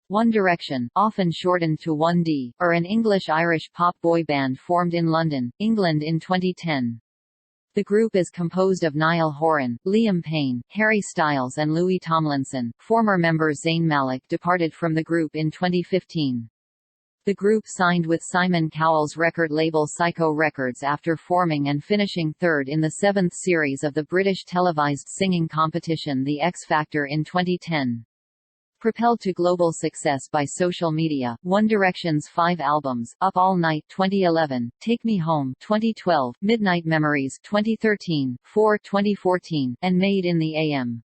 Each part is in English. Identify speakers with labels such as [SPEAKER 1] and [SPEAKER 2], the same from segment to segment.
[SPEAKER 1] One Direction, often shortened to 1D, are an English-Irish pop boy band formed in London, England in 2010. The group is composed of Niall Horan, Liam Payne, Harry Styles and Louis Tomlinson. Former member Zayn Malik departed from the group in 2015. The group signed with Simon Cowell's record label Psycho Records after forming and finishing third in the seventh series of the British televised singing competition The X Factor in 2010. Propelled to global success by social media, One Direction's 5 albums, Up All Night 2011, Take Me Home 2012, Midnight Memories 2013, 4 2014, and Made in the AM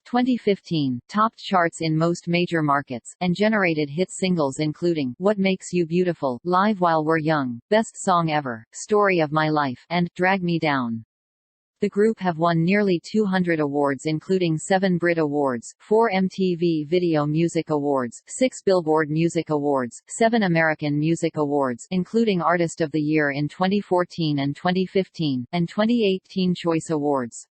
[SPEAKER 1] 2015, topped charts in most major markets, and generated hit singles including What Makes You Beautiful, Live While We're Young, Best Song Ever, Story of My Life, and Drag Me Down. The group have won nearly 200 awards including 7 Brit Awards, 4 MTV Video Music Awards, 6 Billboard Music Awards, 7 American Music Awards including Artist of the Year in 2014 and 2015, and 2018 Choice Awards.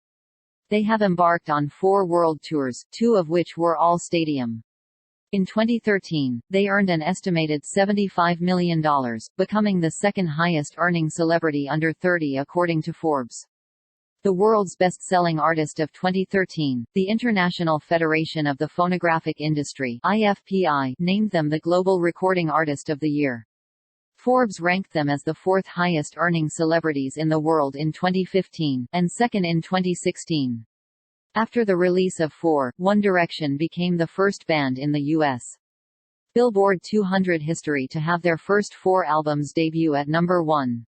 [SPEAKER 1] They have embarked on 4 world tours, 2 of which were all stadium. In 2013, they earned an estimated $75 million, becoming the second highest earning celebrity under 30 according to Forbes. The world's best-selling artist of 2013, the International Federation of the Phonographic Industry (IFPI) named them the Global Recording Artist of the Year. Forbes ranked them as the 4th highest-earning celebrities in the world in 2015, and second in 2016. After the release of 4, One Direction became the first band in the U.S. Billboard 200 history to have their first 4 albums debut at number 1.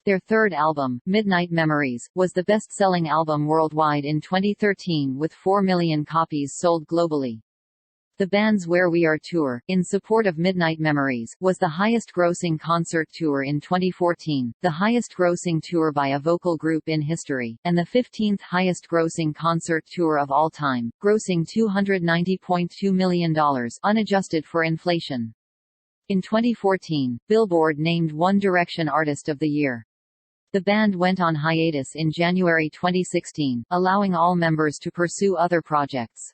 [SPEAKER 1] Their third album, Midnight Memories, was the best-selling album worldwide in 2013 with 4 million copies sold globally. The band's Where We Are tour, in support of Midnight Memories, was the highest-grossing concert tour in 2014, the highest-grossing tour by a vocal group in history, and the 15th highest-grossing concert tour of all time, grossing $290.2 million, unadjusted for inflation. In 2014, Billboard named One Direction Artist of the Year. The band went on hiatus in January 2016, allowing all members to pursue other projects.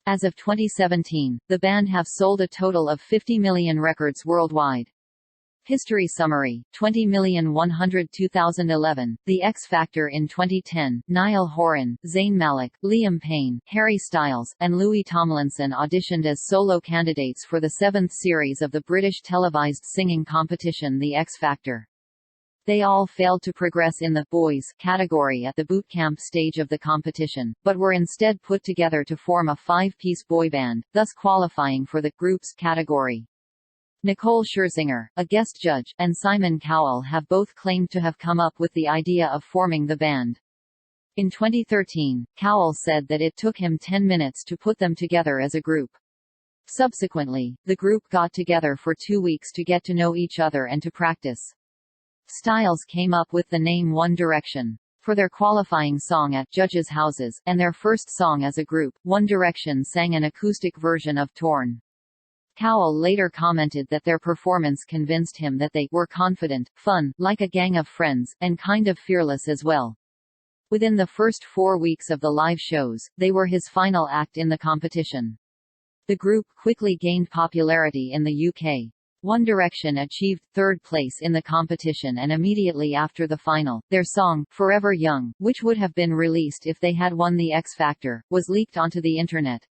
[SPEAKER 1] As of 2017, the band have sold a total of 50 million records worldwide. History summary: 20,100 2011, The X Factor in 2010, Niall Horan, Zayn Malik, Liam Payne, Harry Styles, and Louis Tomlinson auditioned as solo candidates for the 7th series of the British televised singing competition The X Factor. They all failed to progress in the boys category at the boot camp stage of the competition, but were instead put together to form a 5-piece boy band, thus qualifying for the groups category. Nicole Scherzinger, a guest judge, and Simon Cowell have both claimed to have come up with the idea of forming the band. In 2013, Cowell said that it took him 10 minutes to put them together as a group. Subsequently, the group got together for 2 weeks to get to know each other and to practice. Styles came up with the name One Direction. For their qualifying song at judges' houses, and their first song as a group, One Direction sang an acoustic version of Torn. Cowell later commented that their performance convinced him that they were confident, fun, like a gang of friends, and kind of fearless as well. Within the first 4 weeks of the live shows, they were his final act in the competition. The group quickly gained popularity in the UK. One Direction achieved 3rd place in the competition, and immediately after the final, their song, Forever Young, which would have been released if they had won the X Factor, was leaked onto the Internet.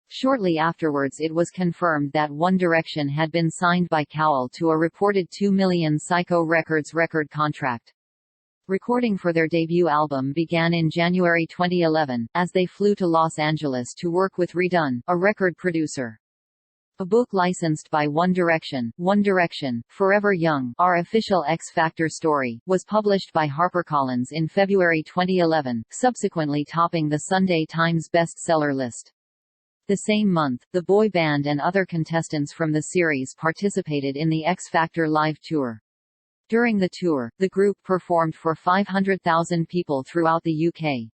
[SPEAKER 1] Shortly afterwards it was confirmed that One Direction had been signed by Cowell to a reported $2 million Psycho Records record contract. Recording for their debut album began in January 2011, as they flew to Los Angeles to work with Redone, a record producer. A book licensed by One Direction, Forever Young, Our Official X Factor Story, was published by HarperCollins in February 2011, subsequently topping the Sunday Times bestseller list. The same month, the boy band and other contestants from the series participated in the X Factor live tour. During the tour, the group performed for 500,000 people throughout the UK.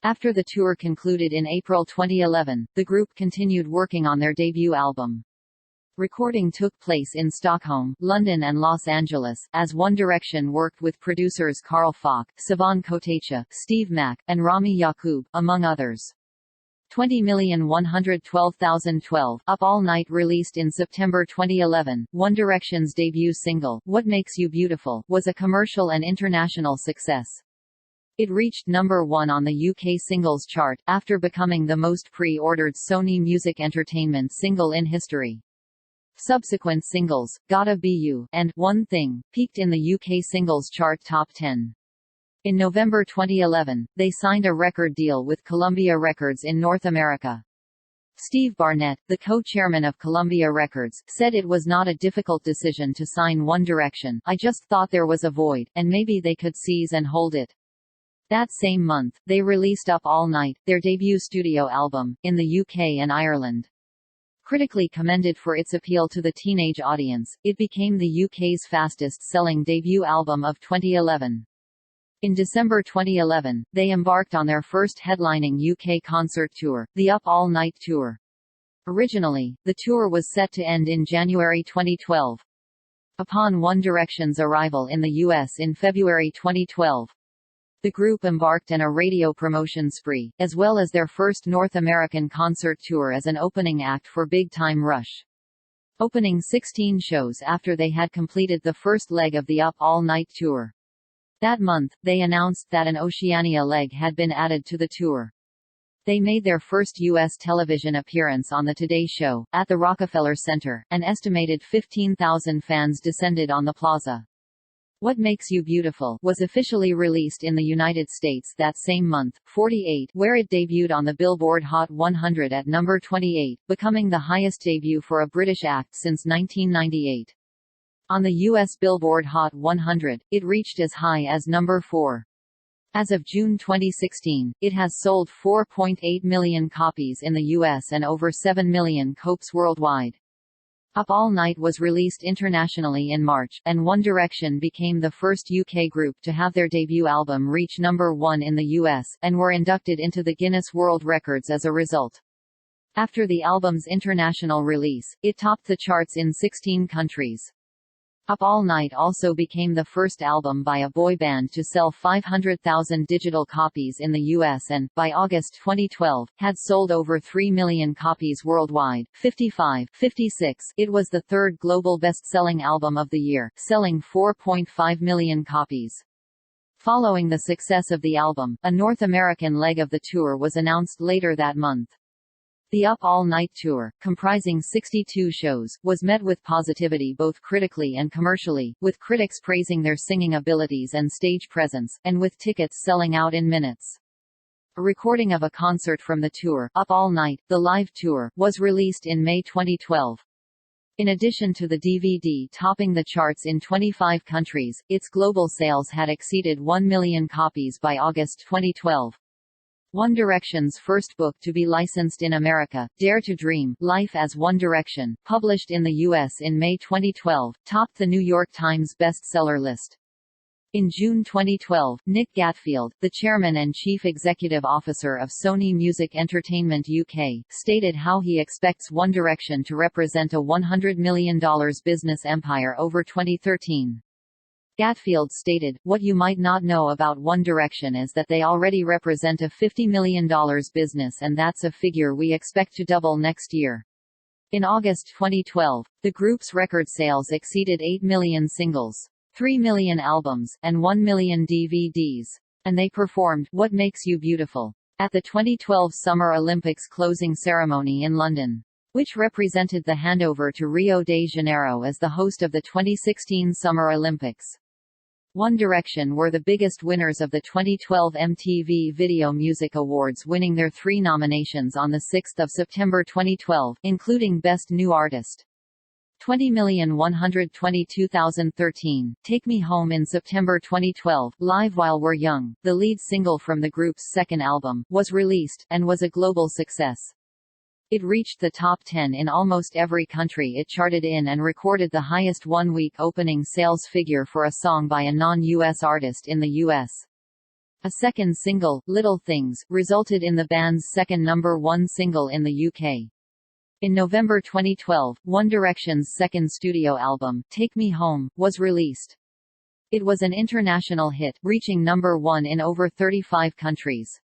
[SPEAKER 1] After the tour concluded in April 2011, the group continued working on their debut album. Recording took place in Stockholm, London and Los Angeles, as One Direction worked with producers Carl Falk, Siobhan Kotecha, Steve Mack, and Rami Yacoub, among others. 20,112,012. Up All Night released in September 2011, One Direction's debut single, What Makes You Beautiful, was a commercial and international success. It reached number 1 on the UK singles chart, after becoming the most pre-ordered Sony Music Entertainment single in history. Subsequent singles, Gotta Be You, and One Thing, peaked in the UK singles chart top 10. In November 2011, they signed a record deal with Columbia Records in North America. Steve Barnett, the co-chairman of Columbia Records, said it was not a difficult decision to sign One Direction. I just thought there was a void, and maybe they could seize and hold it. That same month, they released Up All Night, their debut studio album, in the UK and Ireland. Critically commended for its appeal to the teenage audience, it became the UK's fastest-selling debut album of 2011. In December 2011, they embarked on their first headlining UK concert tour, the Up All Night Tour. Originally, the tour was set to end in January 2012. Upon One Direction's arrival in the US in February 2012, the group embarked on a radio promotion spree, as well as their first North American concert tour as an opening act for Big Time Rush. Opening 16 shows after they had completed the first leg of the Up All Night Tour. That month, they announced that an Oceania leg had been added to the tour. They made their first U.S. television appearance on The Today Show, at the Rockefeller Center. An estimated 15,000 fans descended on the plaza. What Makes You Beautiful was officially released in the United States that same month, 48, where it debuted on the Billboard Hot 100 at number 28, becoming the highest debut for a British act since 1998. On the U.S. Billboard Hot 100, it reached as high as number 4. As of June 2016, it has sold 4.8 million copies in the U.S. and over 7 million copies worldwide. Up All Night was released internationally in March, and One Direction became the first UK group to have their debut album reach number 1 in the US, and were inducted into the Guinness World Records as a result. After the album's international release, it topped the charts in 16 countries. Up All Night also became the first album by a boy band to sell 500,000 digital copies in the US and, by August 2012, had sold over 3 million copies worldwide. 56. It was the third global best-selling album of the year, selling 4.5 million copies. Following the success of the album, a North American leg of the tour was announced later that month. The Up All Night Tour, comprising 62 shows, was met with positivity both critically and commercially, with critics praising their singing abilities and stage presence, and with tickets selling out in minutes. A recording of a concert from the tour, Up All Night, the live tour, was released in May 2012. In addition to the DVD topping the charts in 25 countries, its global sales had exceeded 1 million copies by August 2012. One Direction's first book to be licensed in America, Dare to Dream, Life as One Direction, published in the U.S. in May 2012, topped the New York Times bestseller list. In June 2012, Nick Gatfield, the chairman and chief executive officer of Sony Music Entertainment UK, stated how he expects One Direction to represent a $100 million business empire over 2013. Gatfield stated, "What you might not know about One Direction is that they already represent a $50 million business, and that's a figure we expect to double next year." In August 2012, the group's record sales exceeded 8 million singles, 3 million albums, and 1 million DVDs. And they performed What Makes You Beautiful at the 2012 Summer Olympics closing ceremony in London, which represented the handover to Rio de Janeiro as the host of the 2016 Summer Olympics. One Direction were the biggest winners of the 2012 MTV Video Music Awards, winning their 3 nominations on 6 September 2012, including Best New Artist. 20,122,013, Take Me Home in September 2012, Live While We're Young, the lead single from the group's second album, was released, and was a global success. It reached the top 10 in almost every country it charted in and recorded the highest one-week opening sales figure for a song by a non-US artist in the US. A second single, Little Things, resulted in the band's second #1 single in the UK. In November 2012, One Direction's second studio album, Take Me Home, was released. It was an international hit, reaching #1 in over 35 countries.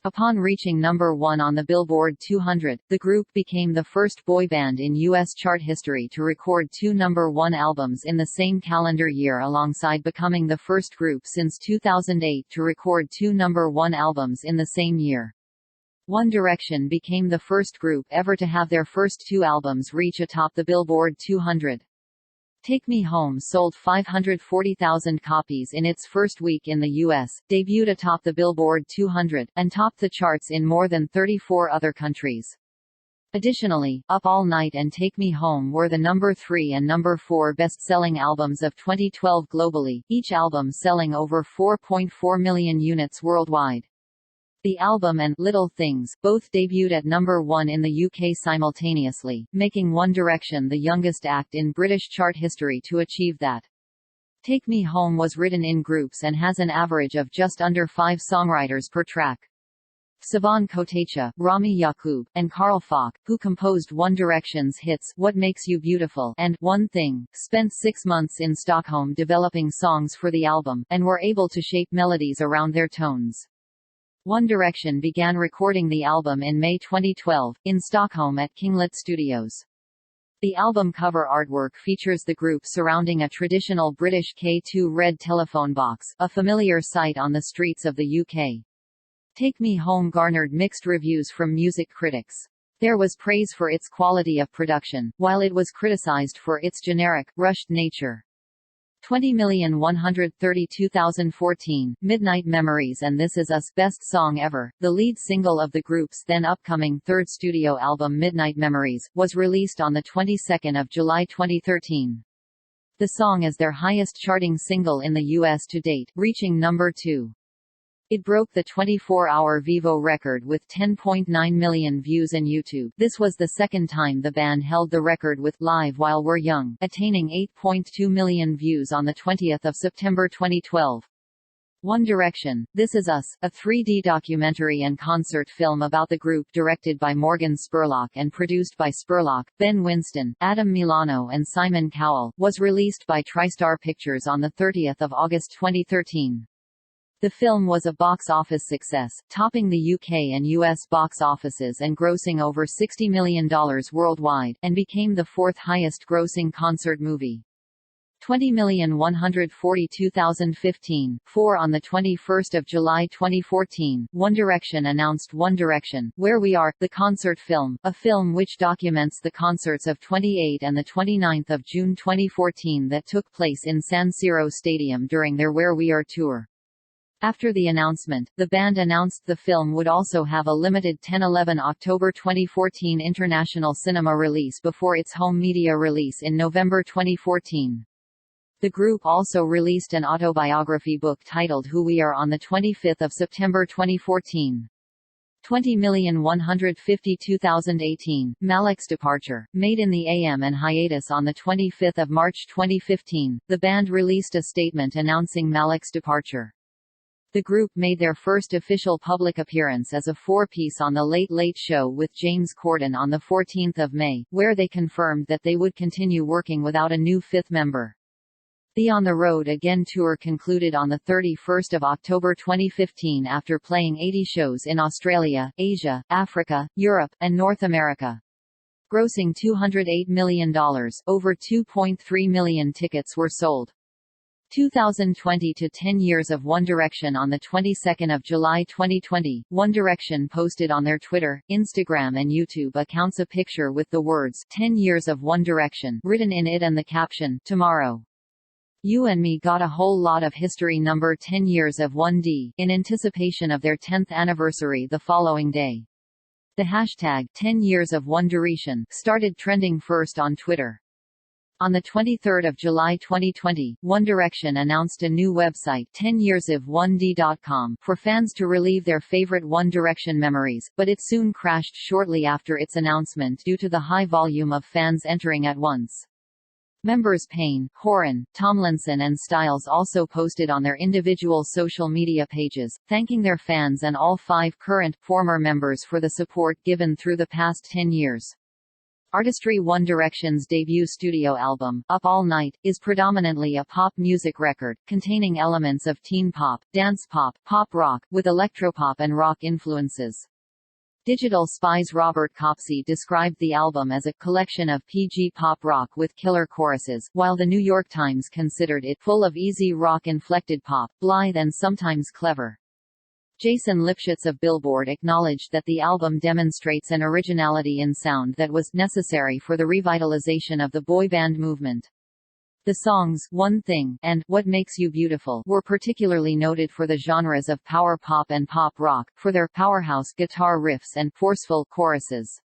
[SPEAKER 1] Upon reaching number 1 on the Billboard 200, the group became the first boy band in U.S. chart history to record 2 number 1 albums in the same calendar year, alongside becoming the first group since 2008 to record 2 number 1 albums in the same year. One Direction became the first group ever to have their first 2 albums reach atop the Billboard 200. Take Me Home sold 540,000 copies in its first week in the U.S., debuted atop the Billboard 200, and topped the charts in more than 34 other countries. Additionally, Up All Night and Take Me Home were the number 3 and number 4 best-selling albums of 2012 globally, each album selling over 4.4 million units worldwide. The album and Little Things both debuted at number 1 in the UK simultaneously, making One Direction the youngest act in British chart history to achieve that. Take Me Home was written in groups and has an average of just under 5 songwriters per track. Sivan Kotecha, Rami Yacoub, and Carl Falk, who composed One Direction's hits What Makes You Beautiful and One Thing, spent 6 months in Stockholm developing songs for the album, and were able to shape melodies around their tones. One Direction began recording the album in May 2012, in Stockholm at Kinglet Studios. The album cover artwork features the group surrounding a traditional British K2 red telephone box, a familiar sight on the streets of the UK. Take Me Home garnered mixed reviews from music critics. There was praise for its quality of production, while it was criticized for its generic, rushed nature. 20,132,014, Midnight Memories and This Is Us Best Song Ever, the lead single of the group's then upcoming third studio album Midnight Memories, was released on the 22nd of July 2013. The song is their highest charting single in the US to date, reaching number 2. It broke the 24-hour Vivo record with 10.9 million views on YouTube. This was the second time the band held the record with Live While We're Young, attaining 8.2 million views on 20 September 2012. One Direction, This Is Us, a 3D documentary and concert film about the group directed by Morgan Spurlock and produced by Spurlock, Ben Winston, Adam Milano and Simon Cowell, was released by TriStar Pictures on 30 August 2013. The film was a box office success, topping the UK and US box offices and grossing over $60 million worldwide, and became the 4th highest-grossing concert movie. 20,142,015, 4 On 21 July 2014, One Direction announced One Direction, Where We Are, the concert film, a film which documents the concerts of 28 and 29 June 2014 that took place in San Siro Stadium during their Where We Are tour. After the announcement, the band announced the film would also have a limited 10-11 October 2014 international cinema release before its home media release in November 2014. The group also released an autobiography book titled Who We Are on 25 September 2014. 20,152,018, Malik's Departure, made in the AM and hiatus on 25 March 2015, the band released a statement announcing Malik's departure. The group made their first official public appearance as a 4-piece on The Late Late Show with James Corden on 14 May, where they confirmed that they would continue working without a new 5th member. The On the Road Again tour concluded on 31 October 2015 after playing 80 shows in Australia, Asia, Africa, Europe, and North America. Grossing $208 million, over 2.3 million tickets were sold. 2020 to 10 years of One Direction. On the 22nd of July 2020, One Direction posted on their Twitter, Instagram and YouTube accounts a picture with the words 10 years of One Direction written in it and the caption, Tomorrow. You and me got a whole lot of history. Number 10 years of 1D, in anticipation of their 10th anniversary the following day. The hashtag 10 years of One Direction started trending first on Twitter. On 23 July 2020, One Direction announced a new website 10yearsof1d.com for fans to relive their favorite One Direction memories, but it soon crashed shortly after its announcement due to the high volume of fans entering at once. Members Payne, Horan, Tomlinson and Styles also posted on their individual social media pages, thanking their fans and all 5 current, former members for the support given through the past 10 years. Artistry. One Direction's debut studio album, Up All Night, is predominantly a pop music record, containing elements of teen pop, dance pop, pop rock, with electropop and rock influences. Digital Spy's Robert Copsey described the album as a collection of PG pop rock with killer choruses, while The New York Times considered it full of easy rock-inflected pop, blithe and sometimes clever. Jason Lipschitz of Billboard acknowledged that the album demonstrates an originality in sound that was necessary for the revitalization of the boy band movement. The songs One Thing and What Makes You Beautiful were particularly noted for the genres of power pop and pop rock, for their powerhouse guitar riffs and forceful choruses.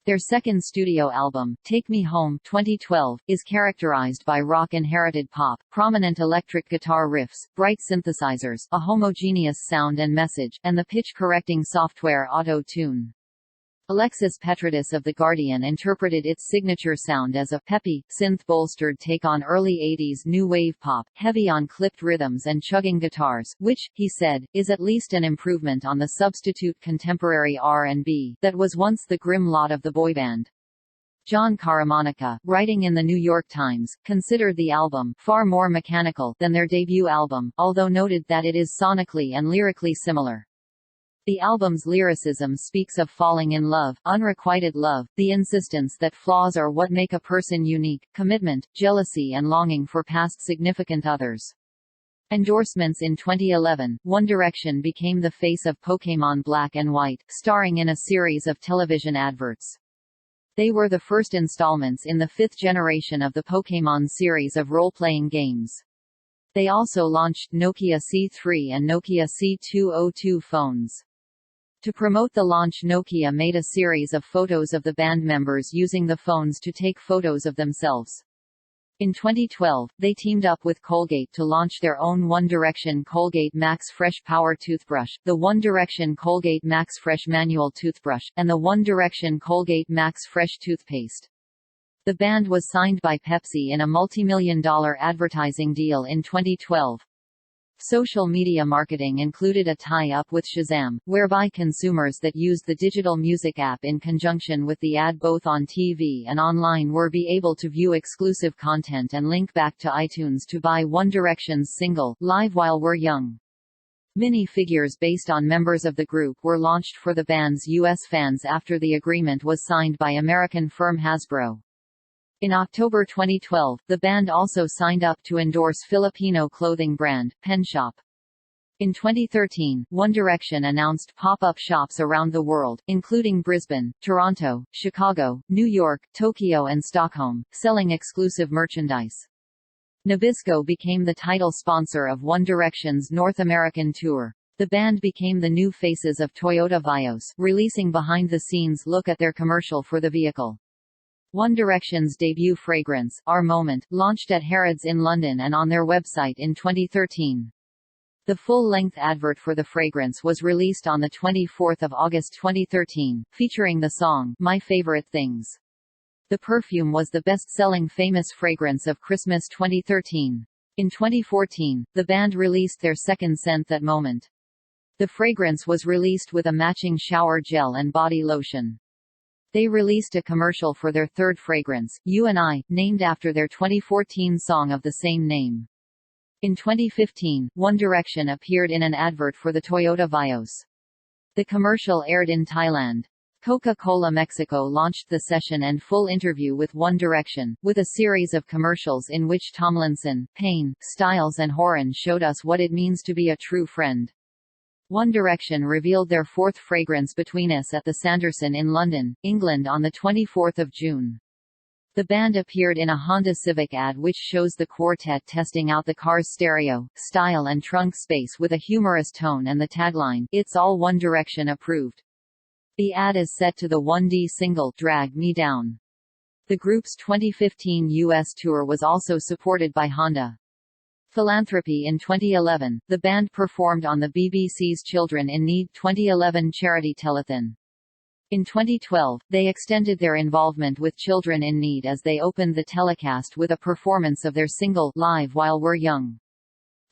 [SPEAKER 1] Their second studio album, Take Me Home 2012, is characterized by rock-inherited pop, prominent electric guitar riffs, bright synthesizers, a homogeneous sound and message, and the pitch-correcting software Auto-Tune. Alexis Petridis of The Guardian interpreted its signature sound as a peppy, synth-bolstered take on early 80s new wave pop, heavy on clipped rhythms and chugging guitars, which, he said, is at least an improvement on the substitute contemporary R&B that was once the grim lot of the boy band. John Caramanica, writing in The New York Times, considered the album far more mechanical than their debut album, although noted that it is sonically and lyrically similar. The album's lyricism speaks of falling in love, unrequited love, the insistence that flaws are what make a person unique, commitment, jealousy and longing for past significant others. Endorsements. In 2011, One Direction became the face of Pokémon Black and White, starring in a series of television adverts. They were the first installments in the fifth generation of the Pokémon series of role-playing games. They also launched Nokia C3 and Nokia C202 phones. To promote the launch, Nokia made a series of photos of the band members using the phones to take photos of themselves. In 2012, they teamed up with Colgate to launch their own One Direction Colgate Max Fresh Power toothbrush, the One Direction Colgate Max Fresh Manual toothbrush, and the One Direction Colgate Max Fresh toothpaste. The band was signed by Pepsi in a multi-million-dollar advertising deal in 2012. Social media marketing included a tie-up with Shazam, whereby consumers that used the digital music app in conjunction with the ad both on TV and online were be able to view exclusive content and link back to iTunes to buy One Direction's single, Live While We're Young. Mini-figures based on members of the group were launched for the band's U.S. fans after the agreement was signed by American firm Hasbro. In October 2012, the band also signed up to endorse Filipino clothing brand, Penshop. In 2013, One Direction announced pop-up shops around the world, including Brisbane, Toronto, Chicago, New York, Tokyo and Stockholm, selling exclusive merchandise. Nabisco became the title sponsor of One Direction's North American tour. The band became the new faces of Toyota Vios, releasing behind-the-scenes look at their commercial for the vehicle. One Direction's debut fragrance, Our Moment, launched at Harrods in London and on their website in 2013. The full-length advert for the fragrance was released on 24 August 2013, featuring the song, My Favorite Things. The perfume was the best-selling famous fragrance of Christmas 2013. In 2014, the band released their second scent, That Moment. The fragrance was released with a matching shower gel and body lotion. They released a commercial for their third fragrance, You and I, named after their 2014 song of the same name. In 2015, One Direction appeared in an advert for the Toyota Vios. The commercial aired in Thailand. Coca-Cola Mexico launched the session and full interview with One Direction, with a series of commercials in which Tomlinson, Payne, Styles and Horan showed us what it means to be a true friend. One Direction revealed their fourth fragrance, Between Us, at the Sanderson in London, England on 24 June. The band appeared in a Honda Civic ad which shows the quartet testing out the car's stereo, style and trunk space with a humorous tone and the tagline, It's all One Direction approved. The ad is set to the 1D single, Drag Me Down. The group's 2015 U.S. tour was also supported by Honda. Philanthropy. In 2011, the band performed on the BBC's Children in Need 2011 charity telethon. In 2012, they extended their involvement with Children in Need as they opened the telecast with a performance of their single, Live While We're Young.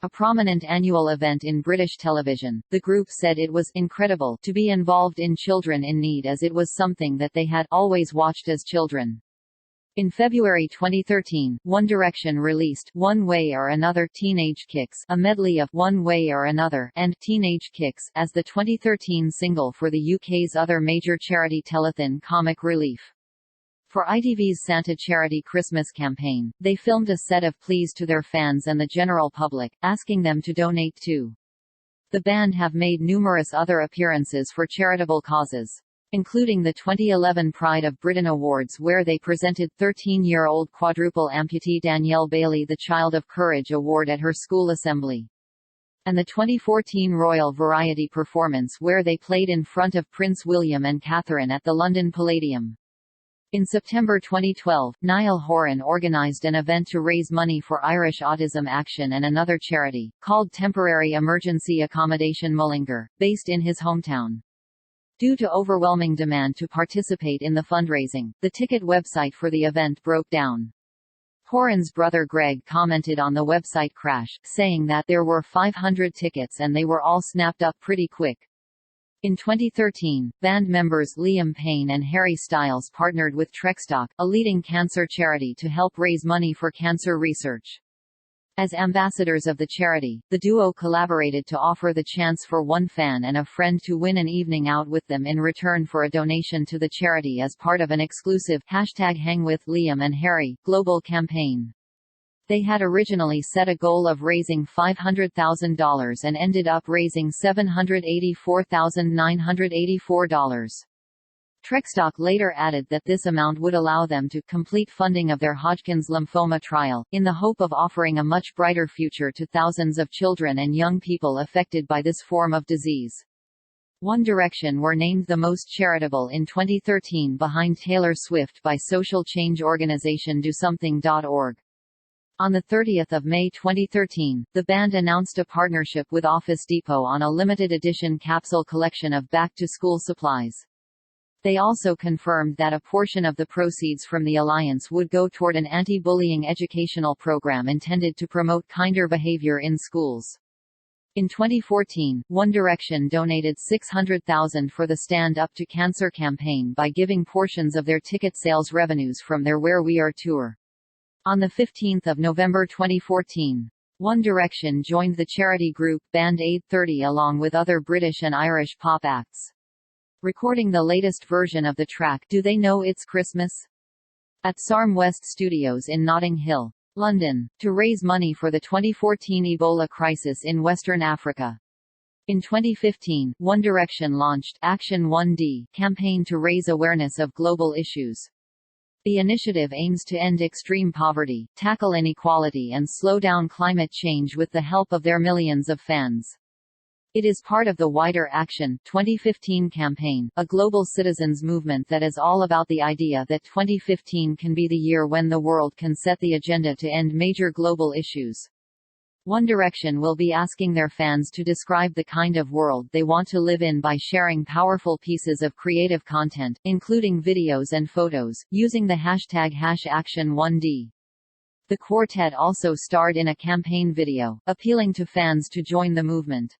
[SPEAKER 1] a prominent annual event in British television. The group said it was incredible to be involved in children in need, as it was something that they had always watched as children. In February 2013, One Direction released One Way or Another Teenage Kicks, a medley of One Way or Another and Teenage Kicks, as the 2013 single for the UK's other major charity telethon Comic Relief. For ITV's Santa charity Christmas campaign, they filmed a set of pleas to their fans and the general public, asking them to donate too. The band have made numerous other appearances for charitable causes, including the 2011 Pride of Britain Awards, where they presented 13-year-old quadruple amputee Danielle Bailey the Child of Courage Award at her school assembly, and the 2014 Royal Variety performance where they played in front of Prince William and Catherine at the London Palladium. In September 2012, Niall Horan organised an event to raise money for Irish Autism Action and another charity, called Temporary Emergency Accommodation Mullingar, based in his hometown. Due to overwhelming demand to participate in the fundraising, the ticket website for the event broke down. Horan's brother Greg commented on the website crash, saying that there were 500 tickets and they were all snapped up pretty quick. In 2013, band members Liam Payne and Harry Styles partnered with Trekstock, a leading cancer charity, to help raise money for cancer research. As ambassadors of the charity, the duo collaborated to offer the chance for one fan and a friend to win an evening out with them in return for a donation to the charity as part of an exclusive #HangWithLiamandHarry global campaign. They had originally set a goal of raising $500,000 and ended up raising $784,984. Trekstock later added that this amount would allow them to complete funding of their Hodgkin's lymphoma trial, in the hope of offering a much brighter future to thousands of children and young people affected by this form of disease. One Direction were named the most charitable in 2013 behind Taylor Swift by social change organization DoSomething.org. On 30 May 2013, the band announced a partnership with Office Depot on a limited edition capsule collection of back-to-school supplies. They also confirmed that a portion of the proceeds from the alliance would go toward an anti-bullying educational program intended to promote kinder behavior in schools. In 2014, One Direction donated $600,000 for the Stand Up to Cancer campaign by giving portions of their ticket sales revenues from their Where We Are tour. On 15 November 2014, One Direction joined the charity group Band Aid 30 along with other British and Irish pop acts, recording the latest version of the track Do They Know It's Christmas? At Sarm West Studios in Notting Hill, London, to raise money for the 2014 Ebola crisis in Western Africa. In 2015, One Direction launched Action 1D campaign to raise awareness of global issues. The initiative aims to end extreme poverty, tackle inequality and slow down climate change with the help of their millions of fans. It is part of the wider Action 2015 campaign, a global citizens' movement that is all about the idea that 2015 can be the year when the world can set the agenda to end major global issues. One Direction will be asking their fans to describe the kind of world they want to live in by sharing powerful pieces of creative content, including videos and photos, using the hashtag #Action1D. The quartet also starred in a campaign video, appealing to fans to join the movement.